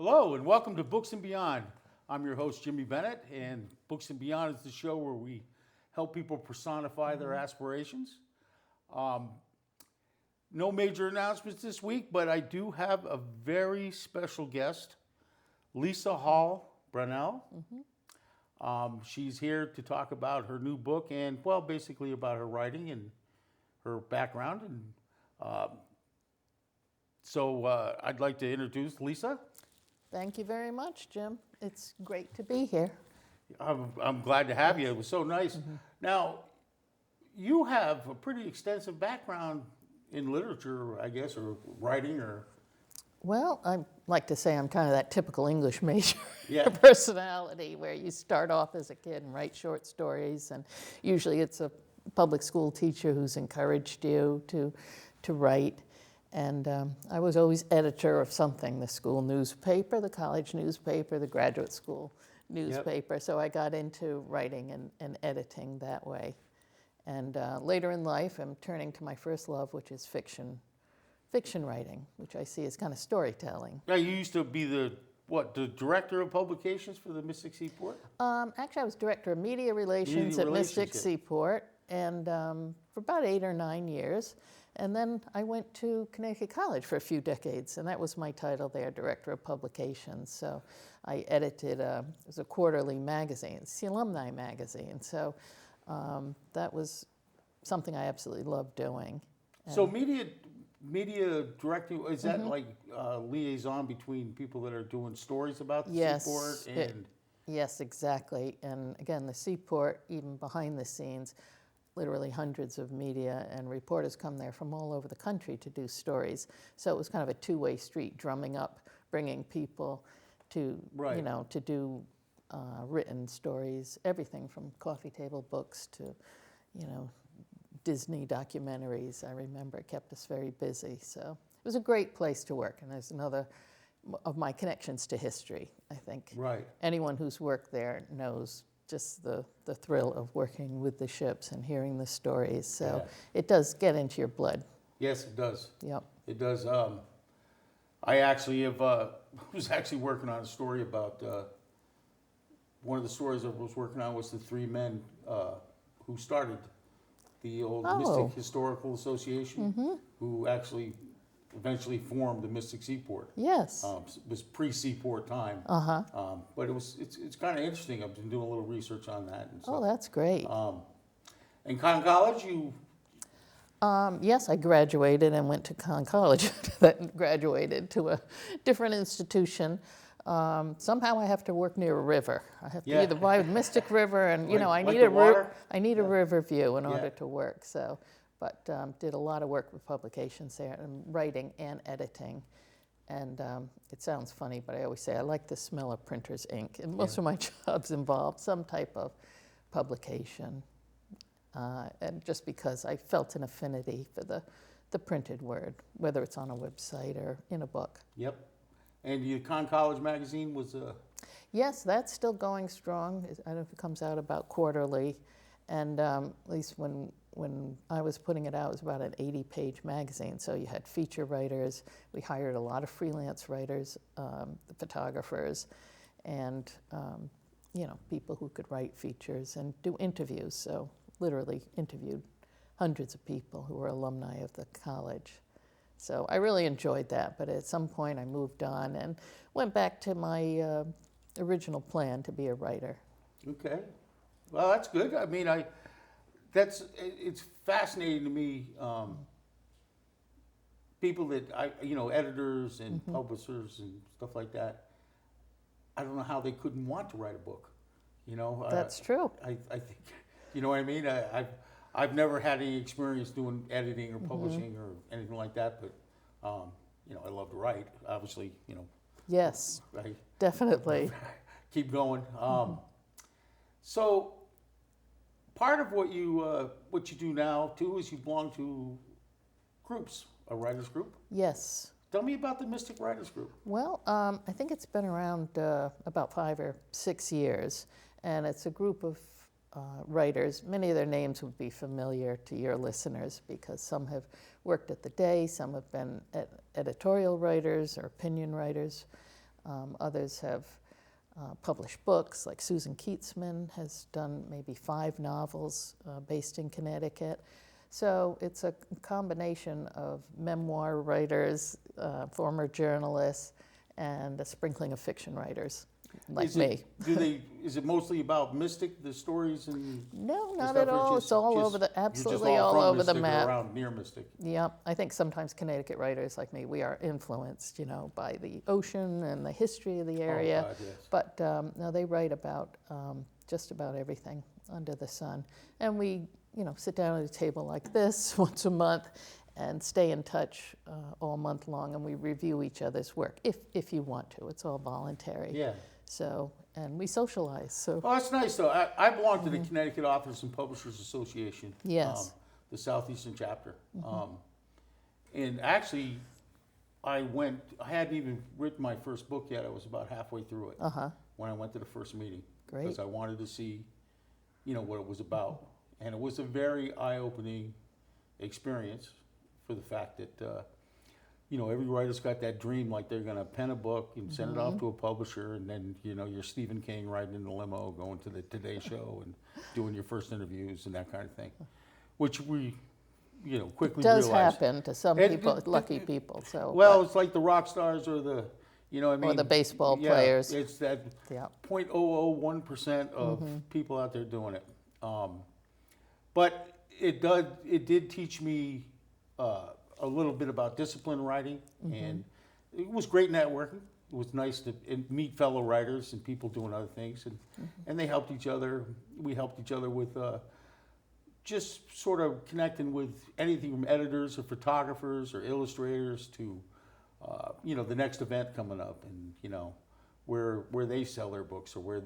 Hello and welcome to Books and Beyond. I'm your host, Jimmy Bennett, and Books and Beyond is the show where we help people personify their aspirations. No major announcements this week, but I do have a very special guest, Lisa Hall Brownell. She's here to talk about her new book and, well, basically about her writing and her background. And so I'd like to introduce Lisa. Thank you very much, Jim. It's great to be here. I'm glad to have you. It was so nice. Now, you have a pretty extensive background in literature, I guess, or writing, or... Well, I like to say I'm kind of that typical English major Yeah. personality where you start off as a kid and write short stories, and usually it's a public school teacher who's encouraged you to write. And I was always editor of something, the school newspaper, the college newspaper, the graduate school newspaper. Yep. So I got into writing and editing that way. And later in life, I'm turning to my first love, which is fiction writing, which I see as kind of storytelling. Now, you used to be the director of publications for the Mystic Seaport? Actually, I was director of media relations at Mystic Seaport, and for about 8 or 9 years. And then I went to Connecticut College for a few decades, and that was my title there, Director of Publications. So I edited, it was a quarterly magazine, it's the alumni magazine. So that was something I absolutely loved doing. And so media directing, is that like liaison between people that are doing stories about the Seaport? And yes, exactly. And again, the Seaport, even behind the scenes, literally hundreds of media and reporters come there from all over the country to do stories. So it was kind of a two-way street, drumming up, bringing people to, to do written stories, everything from coffee table books to, Disney documentaries. I remember it kept us very busy. So it was a great place to work. And there's another of my connections to history, I think. Right. Anyone who's worked there knows just the thrill of working with the ships and hearing the stories. So it does get into your blood. Yes, it does. Yep. It does. I actually was actually working on a story about, one of the stories I was working on was the 3 men who started the old Mystic Historical Association, who actually eventually formed the Mystic Seaport. Yes. It was pre-Seaport time. But it's kind of interesting. I've been doing a little research on that. And stuff. Oh, that's great. In College, you... Yes, I graduated and went to College, then graduated to a different institution. Somehow I have to work near a river. I have to either by the Mystic River, and I need a river view in order to work. So, but did a lot of work with publications there, and writing and editing. And it sounds funny, but I always say I like the smell of printer's ink. And most of my jobs involved some type of publication. And just because I felt an affinity for the printed word, whether it's on a website or in a book. Yep. And your College magazine was Yes, that's still going strong. I don't know if it comes out about quarterly. And at least when I was putting it out, it was about an 80-page magazine. So you had feature writers. We hired a lot of freelance writers, the photographers, and people who could write features and do interviews. So literally interviewed hundreds of people who were alumni of the college. So I really enjoyed that. But at some point I moved on and went back to my original plan to be a writer. Okay. Well, that's good. I mean, it's fascinating to me, people that editors and publishers and stuff like that. I don't know how they couldn't want to write a book, That's true. I think, you know what I mean? I've never had any experience doing editing or publishing or anything like that, but, I love to write, obviously, Yes, I definitely. keep going. So part of what you do now too is you belong to groups, a writers group. Yes. Tell me about the Mystic Writers Group. Well, I think it's been around about 5 or 6 years, and it's a group of writers. Many of their names would be familiar to your listeners because some have worked at the Day, some have been editorial writers or opinion writers. Others have published books, like Susan Keatsman has done maybe 5 novels based in Connecticut. So it's a combination of memoir writers, former journalists, and a sprinkling of fiction writers like me. Is it mostly about Mystic, the stories and No, the not stuff, at or all. just- It's all just- over the, you're just absolutely all from over the Mystic or map. around near Mystic? Yeah, I think sometimes Connecticut writers like me, we are influenced, by the ocean and the history of the area. Oh, God, yes. But no, they write about just about everything under the sun. And we, sit down at a table like this once a month and stay in touch all month long, and we review each other's work if you want to. It's all voluntary. Yeah. So, and we socialize. So, Oh, that's nice, though. I belong to the Connecticut Authors and Publishers Association. Yes. The Southeastern chapter. And actually, I hadn't even written my first book yet. I was about halfway through it when I went to the first meeting. Great. Because I wanted to see, what it was about. And it was a very eye-opening experience for the fact that, every writer's got that dream, like they're going to pen a book and send it off to a publisher, and then, you're Stephen King riding in the limo, going to the Today Show and doing your first interviews and that kind of thing, which we, quickly does realized. happen to some It- people, it- lucky people. So, Well, it's like the rock stars or the, or the baseball players. It's that Yeah. 0.001% of people out there doing it. But it did teach me a little bit about discipline writing, and it was great networking. It was nice to meet fellow writers and people doing other things, and they helped each other. We helped each other with just sort of connecting with anything from editors or photographers or illustrators to the next event coming up, and where they sell their books or where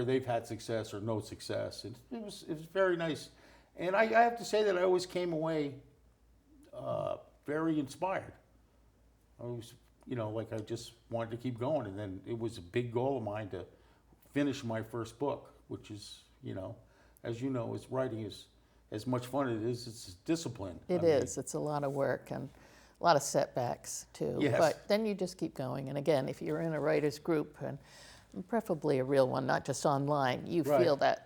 they've had success or no success. And it was very nice, and I have to say that I always came away very inspired. I was like I just wanted to keep going, and then it was a big goal of mine to finish my first book, which is as as writing is as much fun as it is, it's discipline. It is. It's a lot of work and a lot of setbacks too. Yes. But then you just keep going. And again, if you're in a writer's group, and preferably a real one, not just online, you Right. feel that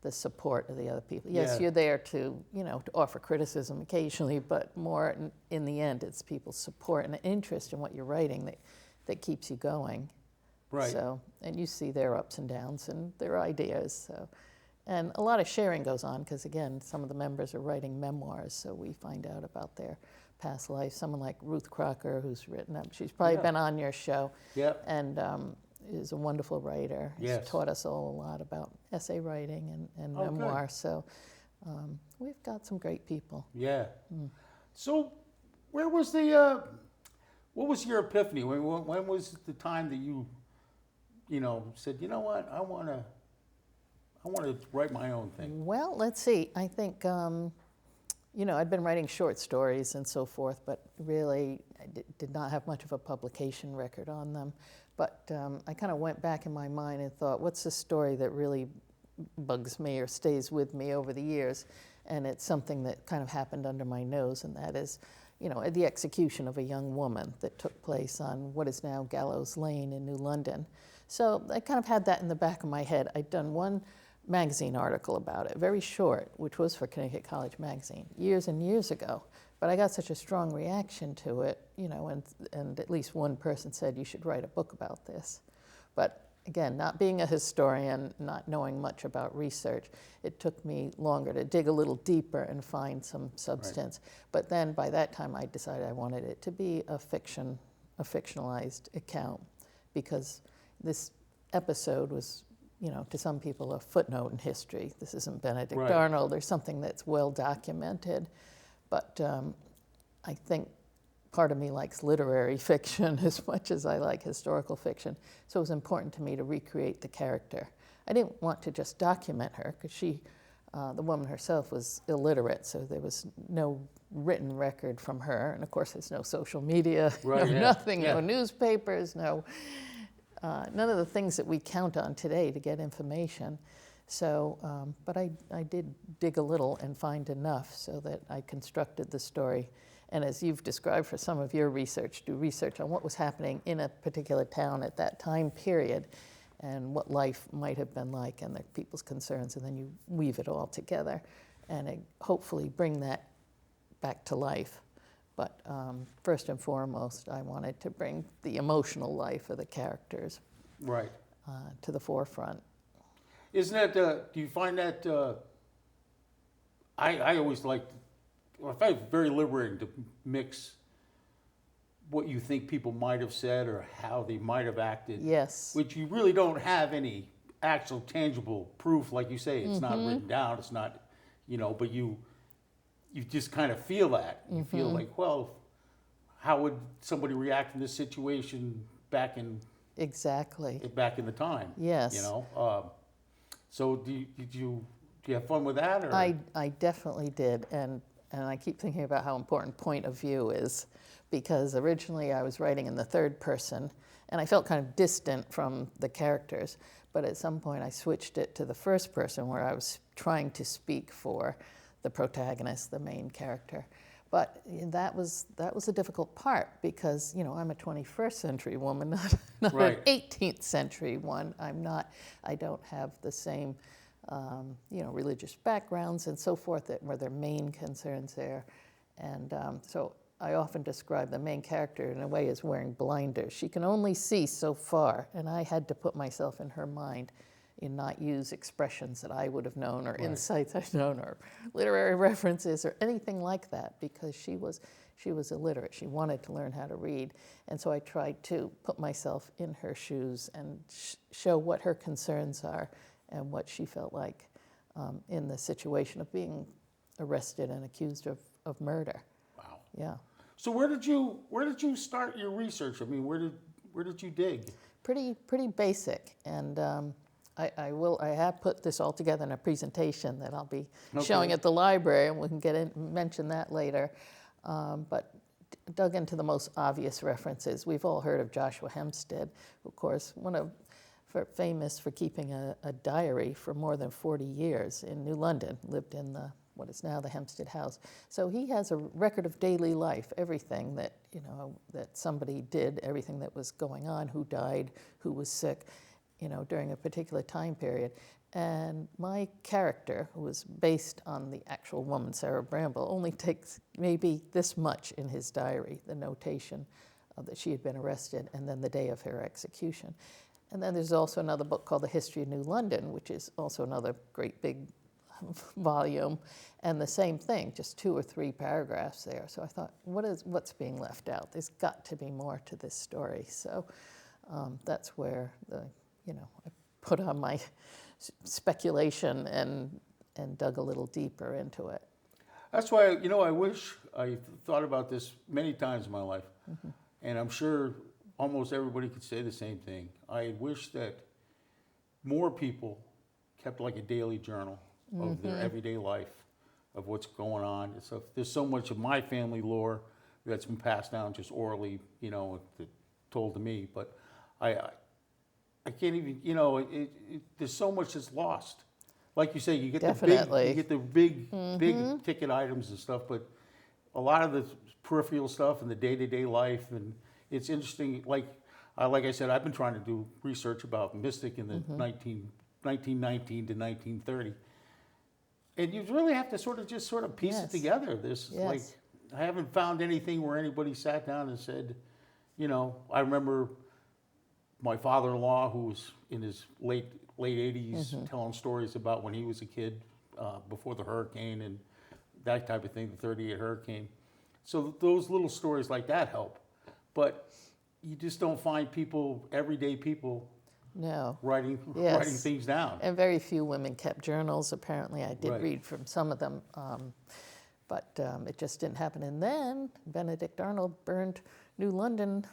the support of the other people. Yes, Yeah. you're there to, to offer criticism occasionally, but more in the end, it's people's support and interest in what you're writing that keeps you going. Right. So, and you see their ups and downs and their ideas. So, and a lot of sharing goes on because, again, some of the members are writing memoirs, so we find out about their past life. Someone like Ruth Crocker, who's written up, she's probably been on your show, Yep. and is a wonderful writer. Yes. She's taught us all a lot about essay writing and Oh, good. memoir. So we've got some great people. Yeah. So, where was the? What was your epiphany? When was the time that you said, what, I want to write my own thing? Well, let's see. I think I'd been writing short stories and so forth, but really I did not have much of a publication record on them. But I kind of went back in my mind and thought, what's the story that really bugs me or stays with me over the years? And it's something that kind of happened under my nose, and that is, the execution of a young woman that took place on what is now Gallows Lane in New London. So I kind of had that in the back of my head. I'd done one magazine article about it, very short, which was for Connecticut College Magazine, years and years ago. But I got such a strong reaction to it, and at least one person said, you should write a book about this. But again, not being a historian, not knowing much about research, it took me longer to dig a little deeper and find some substance. Right. But then by that time, I decided I wanted it to be a fictionalized account, because this episode was, to some people, a footnote in history. This isn't Benedict Right. Arnold or something that's well documented. But I think part of me likes literary fiction as much as I like historical fiction. So it was important to me to recreate the character. I didn't want to just document her, because the woman herself was illiterate, so there was no written record from her. And of course, there's no social media, Right, no yeah. nothing, Yeah. no newspapers, none of the things that we count on today to get information. So, but I did dig a little and find enough so that I constructed the story. and as you've described for some of your research, do research on what was happening in a particular town at that time period and what life might have been like and the people's concerns, and then you weave it all together and hopefully bring that back to life. But first and foremost, I wanted to bring the emotional life of the characters Right. to the forefront. Isn't that, do you find that, I always like, I find it very liberating to mix what you think people might have said or how they might have acted. Yes. Which you really don't have any actual tangible proof, like you say, it's not written down, it's not, but you just kind of feel that. You feel like, well, how would somebody react in this situation back in Exactly. the time? Yes. So do you have fun with that? Or? I definitely did, and I keep thinking about how important point of view is, because originally I was writing in the third person, and I felt kind of distant from the characters, but at some point I switched it to the first person where I was trying to speak for the protagonist, the main character. But that was a difficult part because, I'm a 21st century woman, not Right. an 18th century one. I don't have the same, religious backgrounds and so forth that were their main concerns there. And so I often describe the main character in a way as wearing blinders. She can only see so far, and I had to put myself in her mind and not use expressions that I would have known or Right. insights I've known or literary references or anything like that, because she was illiterate. She wanted to learn how to read. And so I tried to put myself in her shoes and show what her concerns are and what she felt like in the situation of being arrested and accused of murder. Wow. Yeah. So where did you start your research? I mean, where did you dig? Pretty basic, and I have put this all together in a presentation that I'll be showing at the library, and we can mention that later. But dug into the most obvious references. We've all heard of Joshua Hempstead, of course, famous for keeping a diary for more than 40 years in New London, lived in what is now the Hempstead House. So he has a record of daily life, everything that somebody did, everything that was going on, who died, who was sick, during a particular time period. And my character, who was based on the actual woman, Sarah Bramble, only takes maybe this much in his diary, the notation that she had been arrested and then the day of her execution. And then there's also another book called The History of New London, which is also another great big volume, and the same thing, just 2 or 3 paragraphs there. So I thought, what's being left out? There's got to be more to this story. So that's where I put on my speculation and dug a little deeper into it. That's why, I wish I thought about this many times in my life, and I'm sure almost everybody could say the same thing. I wish that more people kept like a daily journal of their everyday life, of what's going on. There's so much of my family lore that's been passed down just orally, told to me, but I can't even, there's so much that's lost. Like you say, you get Definitely. the big ticket items and stuff, but a lot of the peripheral stuff and the day-to-day life, and it's interesting. Like I said, I've been trying to do research about Mystic in the 1919 to 1930, and you really have to sort of piece it together. I haven't found anything where anybody sat down and said, I remember my father-in-law, who was in his late 80s, telling stories about when he was a kid before the hurricane and that type of thing, the 38 hurricane. So those little stories like that help. But you just don't find everyday people, writing things down. And very few women kept journals, apparently. I did read from some of them, but it just didn't happen. And then Benedict Arnold burned New London,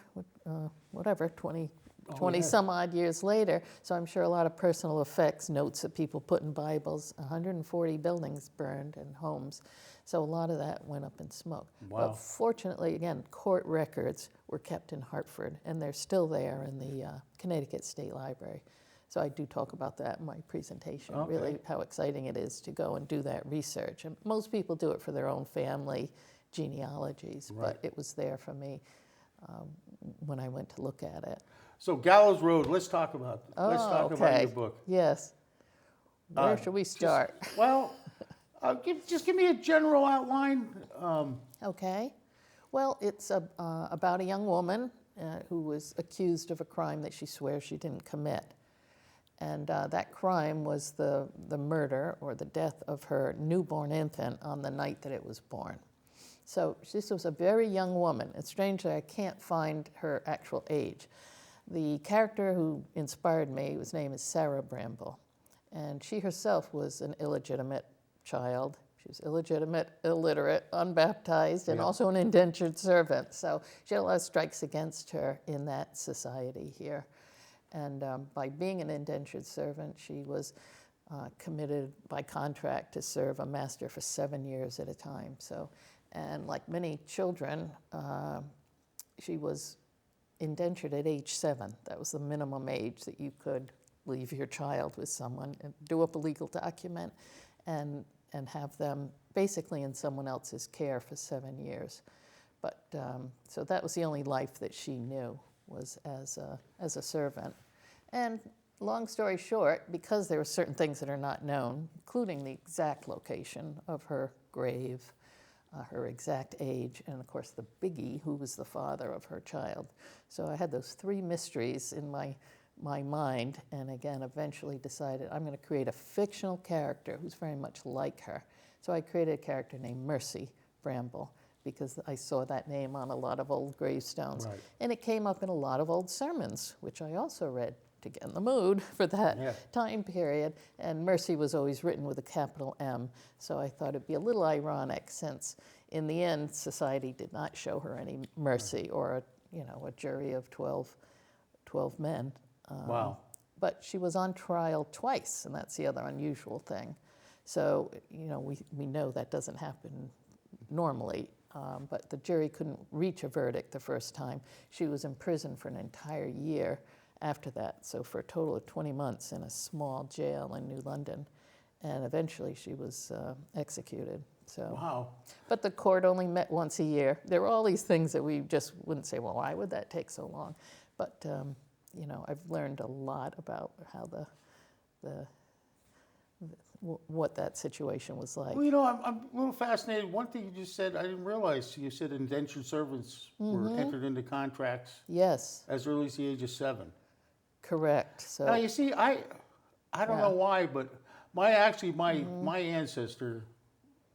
20 some odd years later. So I'm sure a lot of personal effects, notes that people put in Bibles, 140 buildings burned and homes. So a lot of that went up in smoke. Wow. But fortunately, again, court records were kept in Hartford, and they're still there in the Connecticut State Library. So I do talk about that in my presentation, really how exciting it is to go and do that research. And most people do it for their own family genealogies, Right. but it was there for me when I went to look at it. So Gallows Road, let's talk about Okay. your book. Yes. Where should we start? Just give me a general outline. Okay. Well, it's about a young woman who was accused of a crime that she swears she didn't commit. And that crime was the murder or the death of her newborn infant on the night that it was born. So this was a very young woman. It's strange that I can't find her actual age. The character who inspired me, whose name is Sarah Bramble. And she herself was an illegitimate child. She was illegitimate, illiterate, unbaptized, and also an indentured servant. So she had a lot of strikes against her in that society here. And by being an indentured servant, she was committed by contract to serve a master for 7 years at a time. So, and like many children, she was indentured at age 7. That was the minimum age that you could leave your child with someone and do up a legal document and have them basically in someone else's care for 7 years. But so that was the only life that she knew, was as a servant. And long story short, because there were certain things that are not known, including the exact location of her grave, her exact age, and of course the biggie, who was the father of her child. So I had those 3 mysteries in my mind, and again, eventually decided I'm going to create a fictional character who's very much like her. So I created a character named Mercy Bramble, because I saw that name on a lot of old gravestones. Right. And it came up in a lot of old sermons, which I also read to get in the mood for that time period. And Mercy was always written with a capital M, so I thought it'd be a little ironic, since in the end, society did not show her any mercy, or a jury of 12 men. Wow. But she was on trial twice, and that's the other unusual thing. So, we know that doesn't happen normally, but the jury couldn't reach a verdict the first time. She was in prison for an entire year after that, so for a total of 20 months in a small jail in New London, and eventually she was executed. So, wow. But the court only met once a year. There were all these things that we just wouldn't say, well, why would that take so long? But I've learned a lot about how what that situation was like. Well, I'm a little fascinated. One thing you just said, I didn't realize. You said indentured servants were entered into contracts Yes, as early as the age of 7. correct. So Now you see, I don't know why, but my ancestor,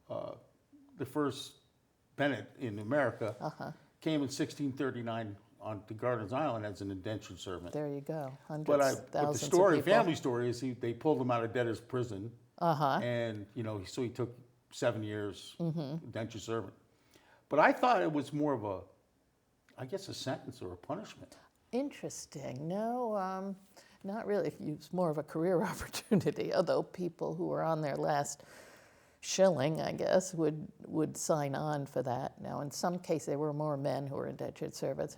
the first Bennett in America, came in 1639 on to Gardens Island as an indentured servant. there you go. Hundreds, But thousands the story, of people. family story, is they pulled him out of debtor's prison, and so he took 7 years indentured servant. But I thought it was more of a sentence or a punishment. Interesting. No, not really. It's more of a career opportunity, although people who were on their last shilling, I guess, would sign on for that. Now, in some cases, there were more men who were indentured servants.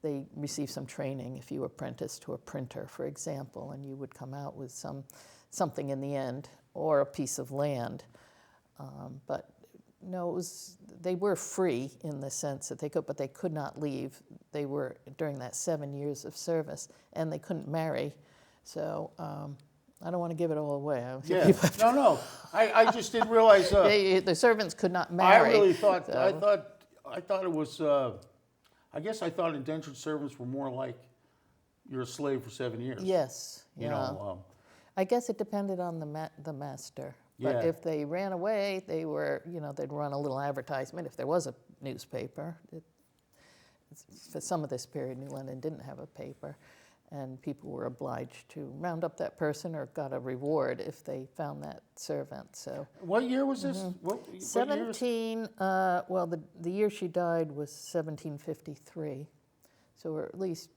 They received some training if you apprenticed to a printer, for example, and you would come out with something in the end, or a piece of land. But no, they were free in the sense that but they could not leave. They were during that 7 years of service, and they couldn't marry. So I don't want to give it all away. No. I just didn't realize. The servants could not marry. I really thought. So. I thought it was. I guess I thought indentured servants were more like you're a slave for 7 years. Yes. You know. I guess it depended on the master. But if they ran away, they were, they'd run a little advertisement if there was a newspaper. For some of this period, New London didn't have a paper, and people were obliged to round up that person or got a reward if they found that servant. So what year was this? What 17. Well, the year she died was 1753, so we're at least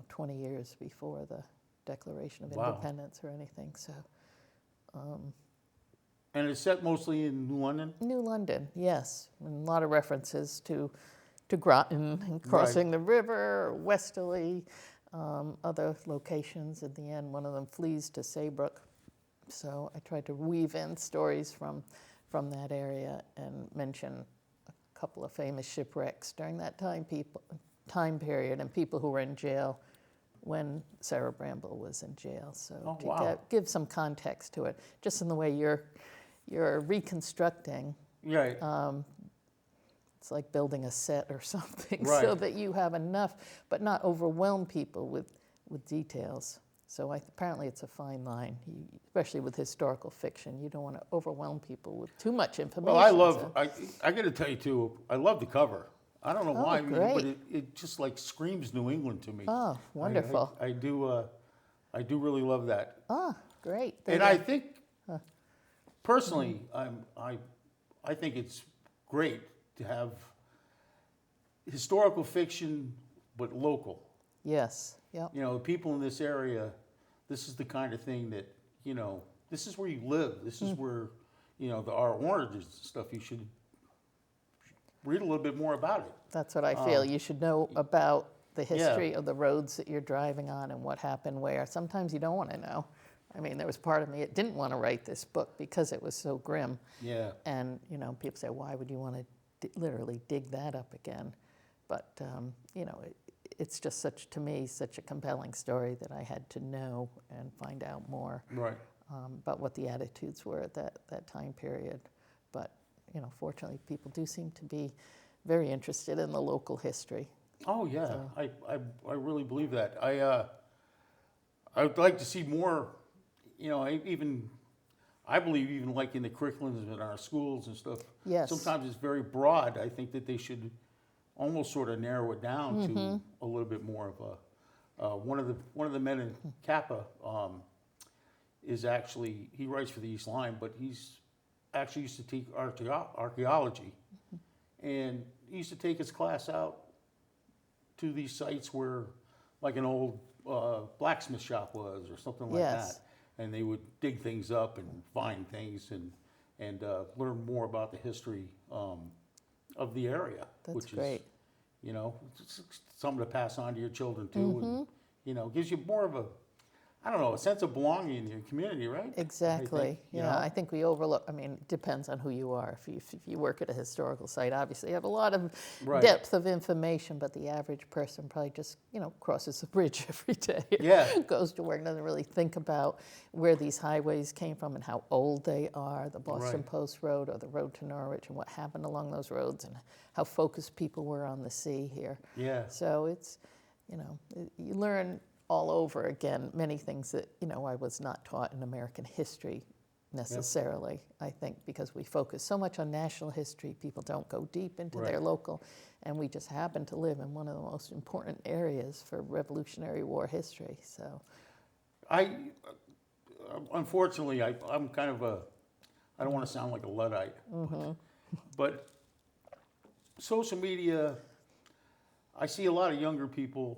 20 years before the Declaration of Independence or anything. So. And it's set mostly in New London? New London, yes. And a lot of references to Groton and crossing the river, Westerly, other locations. At the end, one of them flees to Saybrook. So I tried to weave in stories from that area and mention couple of famous shipwrecks during that time period, and people who were in jail when Sarah Bramble was in jail. So Oh, to wow. give some context to it, just in the way you're reconstructing. Right. It's like building a set or something, Right. so that you have enough, but not overwhelm people with details. So apparently it's a fine line, especially with historical fiction. You don't want to overwhelm people with too much information. Well, so- I got to tell you too, I love the cover. I don't know why, but great. it just like screams New England to me. Oh, wonderful. I do really love that. Oh, great. And I think, personally, I think it's great to have historical fiction, but local. Yes, yep. You know, the people in this area, this is the kind of thing that, you know, this is where you live. This is where, you know, our oranges and stuff, you should read a little bit more about it. That's what I feel. You should know about the history of the roads that you're driving on and what happened where. Sometimes you don't want to know. I mean, there was part of me that didn't want to write this book because it was so grim. Yeah. And, you know, people say, why would you want to literally dig that up again? But, you know, it's just to me, such a compelling story that I had to know and find out more Right. about what the attitudes were at that time period. But, you know, fortunately, people do seem to be very interested in the local history. Oh yeah, I really believe that. I would like to see more. You know, I believe even like in the curriculums in our schools and stuff. Yes. Sometimes it's very broad. I think that they should almost sort of narrow it down to a little bit more of a. One of the men in Kappa is actually, he writes for the East Line, but he's actually used to teach archaeology, and he used to take his class out to these sites where, like an old blacksmith shop was, or something like Yes. that, and they would dig things up and find things and learn more about the history of the area, That's which great. is, you know, it's something to pass on to your children too, and you know, gives you more of a, I don't know, a sense of belonging in your community, right? Exactly. I think, you Yeah, know? I think we overlook. I mean, it depends on who you are. If you work at a historical site, obviously you have a lot of Right. depth of information, but the average person probably just, you know, crosses the bridge every day. Yeah. Goes to work, doesn't really think about where these highways came from and how old they are, the Boston Right. Post Road or the road to Norwich, and what happened along those roads, and how focused people were on the sea here. Yeah. So it's, you know, you learn all over again many things that, you know, I was not taught in American history necessarily. I think because we focus so much on national history, people don't go deep into their Right. local, and we just happen to live in one of the most important areas for Revolutionary War history. So Unfortunately, I'm kind of I don't want to sound like a Luddite, but social media, I see a lot of younger people,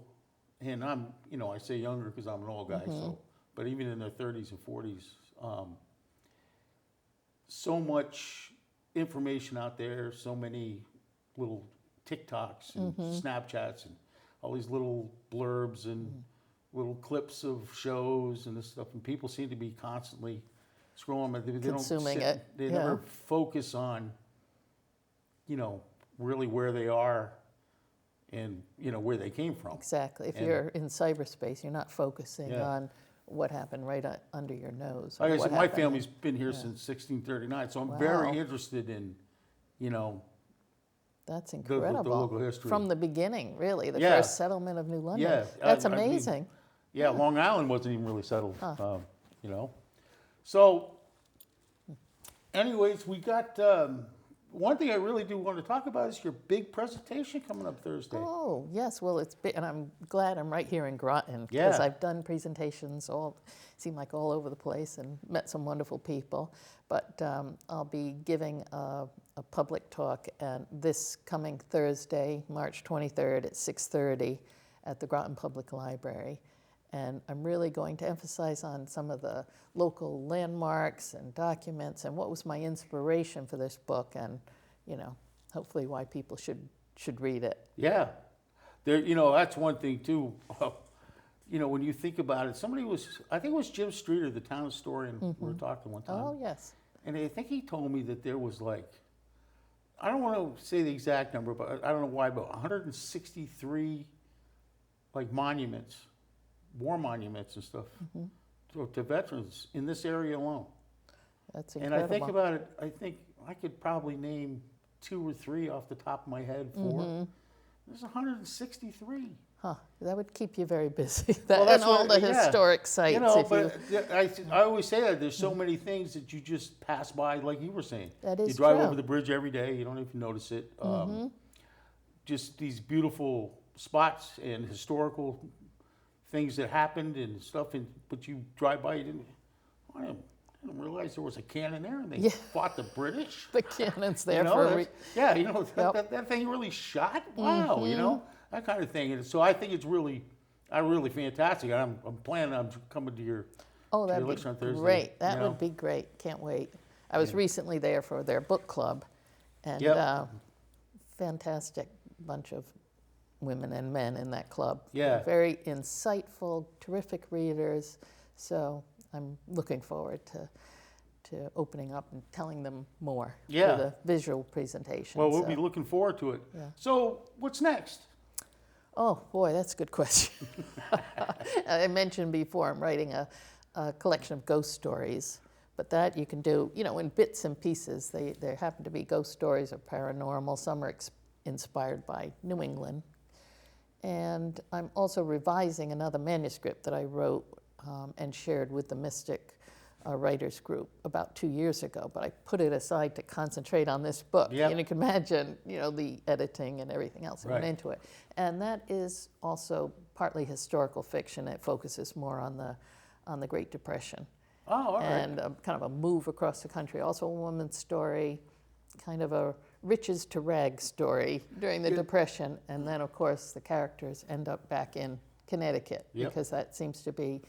and I'm, you know, I say younger because I'm an old guy, so, but even in their 30s and 40s, so much information out there, so many little TikToks and Snapchats and all these little blurbs and little clips of shows and this stuff, and people seem to be constantly scrolling, but they Consuming don't it, they yeah. never focus on, you know, really where they are and, you know, where they came from. exactly, if And- you're in cyberspace, you're not focusing Yeah. on what happened right under your nose. or Like I what said, my happened- family's been here since 1639, so I'm Wow. very interested in, you know, That's the incredible. local history. From the beginning, really, the Yeah. first settlement of New London. Yeah, That's I mean, amazing. Yeah, Long Island wasn't even really settled, you know. So, anyways, we got one thing I really do want to talk about is your big presentation coming up Thursday. Oh, yes, well, it's big, and I'm glad I'm right here in Groton, because Yeah. I've done presentations seem like all over the place, and met some wonderful people. But I'll be giving a public talk this coming Thursday, March 23rd at 6:30 at the Groton Public Library. And I'm really going to emphasize on some of the local landmarks and documents and what was my inspiration for this book, and, you know, hopefully why people should read it. Yeah, there. You know, that's one thing too. You know, when you think about it, I think it was Jim Streeter, the town historian, we were talking one time. Oh, yes. And I think he told me that there was like I don't want to say the exact number, but I don't know why, but 163 like monuments, war monuments and stuff to veterans in this area alone. That's And incredible. I think about it, I think I could probably name 2 or 3 off the top of my head, 4. There's 163. Huh, that would keep you very busy. Well, And that's all what- the yeah. historic sites. You know, if you, but I always say that there's so many things that you just pass by, like you were saying. That is You drive true. over the bridge every day, you don't even notice it. Just these beautiful spots and historical things that happened and stuff, but you drive by, I didn't realize there was a cannon there, and they Yeah. fought the British. the cannons You there know, for a that's- yeah, you know, Yep. that thing really shot? Wow, you know, that kind of thing. And so I think it's really fantastic. I'm planning on coming to your Oh, to that'd your be lecture on Thursday. great. That you know? would be great. Can't wait. I was recently there for their book club, and Yep. fantastic bunch of women and men in that club. Yeah. Very insightful, terrific readers. So I'm looking forward to opening up and telling them more Yeah. with a visual presentation. Well, we'll so. be looking forward to it. Yeah. So what's next? Oh, boy, that's a good question. I mentioned before, I'm writing a collection of ghost stories, but that you can do, in bits and pieces. There happen to be ghost stories or paranormal. Some are inspired by New England. And I'm also revising another manuscript that I wrote and shared with the Mystic Writers Group about 2 years ago, but I put it aside to concentrate on this book. Yep. And you can imagine, the editing and everything else that went Right. into it. And that is also partly historical fiction. It focuses more on the Great Depression. Oh, all right. And kind of a move across the country. Also a woman's story, kind of a riches to rags story during the Depression. And then, of course, the characters end up back in Connecticut Yep. because that seems to be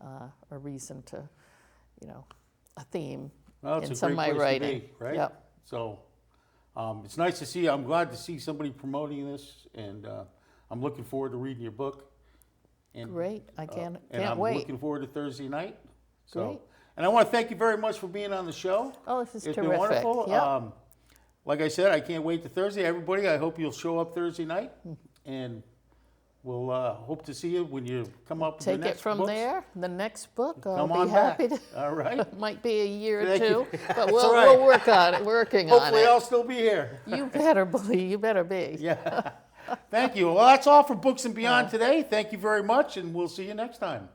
a reason to, a theme Well, it's in a some of great my place writing. to be, right? Yep. So it's nice to see. I'm glad to see somebody promoting this, and I'm looking forward to reading your book. And, Great. I and can't I'm wait. looking forward to Thursday night. So, Great. and I want to thank you very much for being on the show. Oh, this is It's terrific. been wonderful. Yep. Like I said, I can't wait to Thursday. Everybody, I hope you'll show up Thursday night, and we'll hope to see you when you come up with your Take next it from books. there. The next book, I'll Come be on happy back. to. All right. Might be a year or Thank you. two, but That's we'll, all right. we'll work on it. Working on Hopefully, it. I'll still be here. You better believe. You better be. Yeah. Thank you. Well, that's all for Books and Beyond today. Thank you very much, and we'll see you next time.